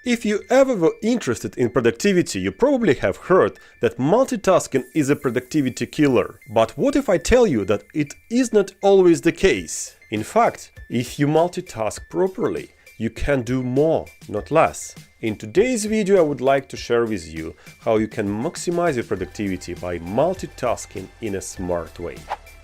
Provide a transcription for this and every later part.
If you ever were interested in productivity, you probably have heard that multitasking is a productivity killer. But what if I tell you that it is not always the case? In fact, if you multitask properly, you can do more, not less. In today's video, I would like to share with you how you can maximize your productivity by multitasking in a smart way.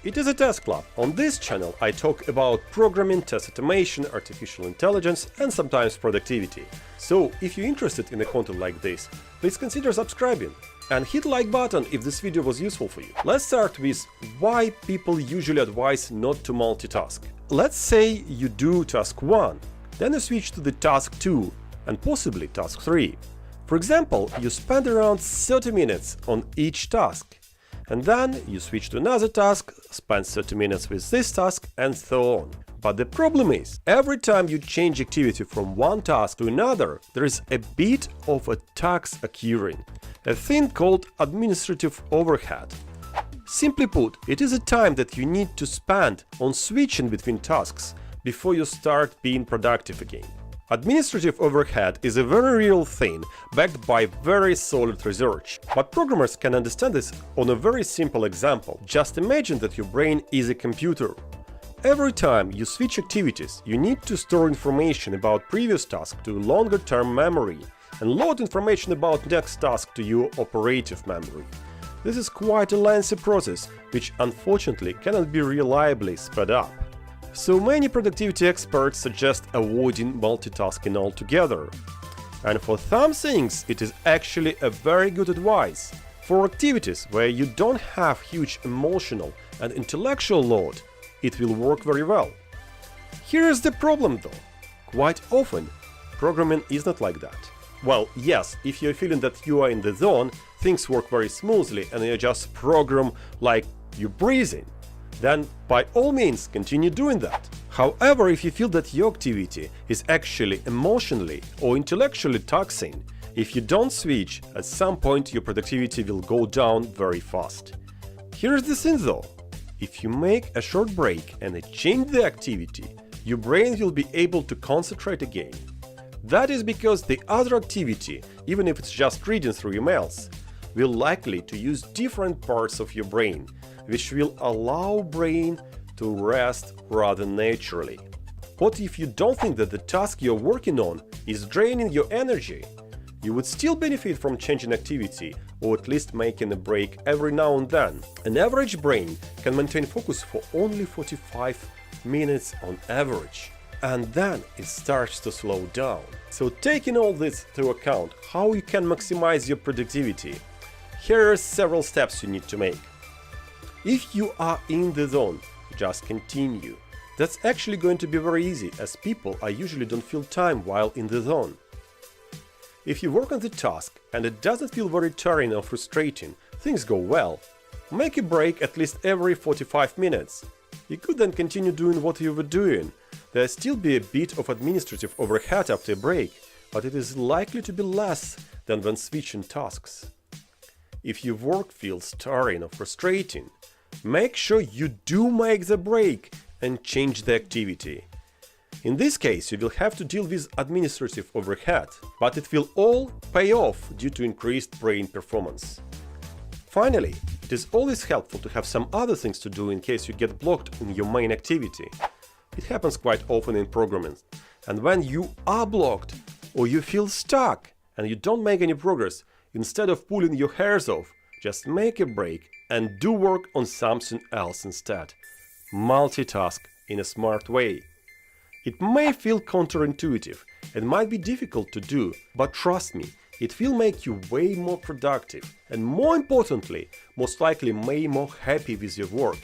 It is a Task Club. On this channel, I talk about programming, test automation, artificial intelligence, and sometimes productivity. So, if you're interested in a content like this, please consider subscribing and hit the like button if this video was useful for you. Let's start with why people usually advise not to multitask. Let's say you do task 1, then you switch to the task 2 and possibly task 3. For example, you spend around 30 minutes on each task. And then you switch to another task, spend 30 minutes with this task, and so on. But the problem is, every time you change activity from one task to another, there is a bit of a tax occurring, a thing called administrative overhead. Simply put, it is a time that you need to spend on switching between tasks before you start being productive again. Administrative overhead is a very real thing, backed by very solid research. But programmers can understand this on a very simple example. Just imagine that your brain is a computer. Every time you switch activities, you need to store information about previous task to longer-term memory and load information about next task to your operative memory. This is quite a lengthy process, which unfortunately cannot be reliably sped up. So many productivity experts suggest avoiding multitasking altogether. And for some things, it is actually a very good advice. For activities where you don't have huge emotional and intellectual load, it will work very well. Here is the problem though. Quite often, programming is not like that. Well, yes, if you're feeling that you are in the zone, things work very smoothly and you just program like you're breathing, then by all means continue doing that. However, if you feel that your activity is actually emotionally or intellectually taxing, if you don't switch, at some point your productivity will go down very fast. Here's the thing though, if you make a short break and change the activity, your brain will be able to concentrate again. That is because the other activity, even if it's just reading through emails, will likely to use different parts of your brain, which will allow brain to rest rather naturally. What if you don't think that the task you're working on is draining your energy? You would still benefit from changing activity or at least making a break every now and then. An average brain can maintain focus for only 45 minutes on average, and then it starts to slow down. So taking all this into account, how you can maximize your productivity? Here are several steps you need to make. If you are in the zone, just continue. That's actually going to be very easy, as people usually don't feel time while in the zone. If you work on the task and it doesn't feel very tiring or frustrating, things go well, make a break at least every 45 minutes. You could then continue doing what you were doing. There'll still be a bit of administrative overhead after a break, but it is likely to be less than when switching tasks. If your work feels tiring or frustrating, make sure you do make the break and change the activity. In this case, you will have to deal with administrative overhead, but it will all pay off due to increased brain performance. Finally, it is always helpful to have some other things to do in case you get blocked in your main activity. It happens quite often in programming, and when you are blocked or you feel stuck and you don't make any progress, instead of pulling your hairs off, just make a break and do work on something else instead. Multitask in a smart way. It may feel counterintuitive and might be difficult to do, but trust me, it will make you way more productive and, more importantly, most likely way more happy with your work.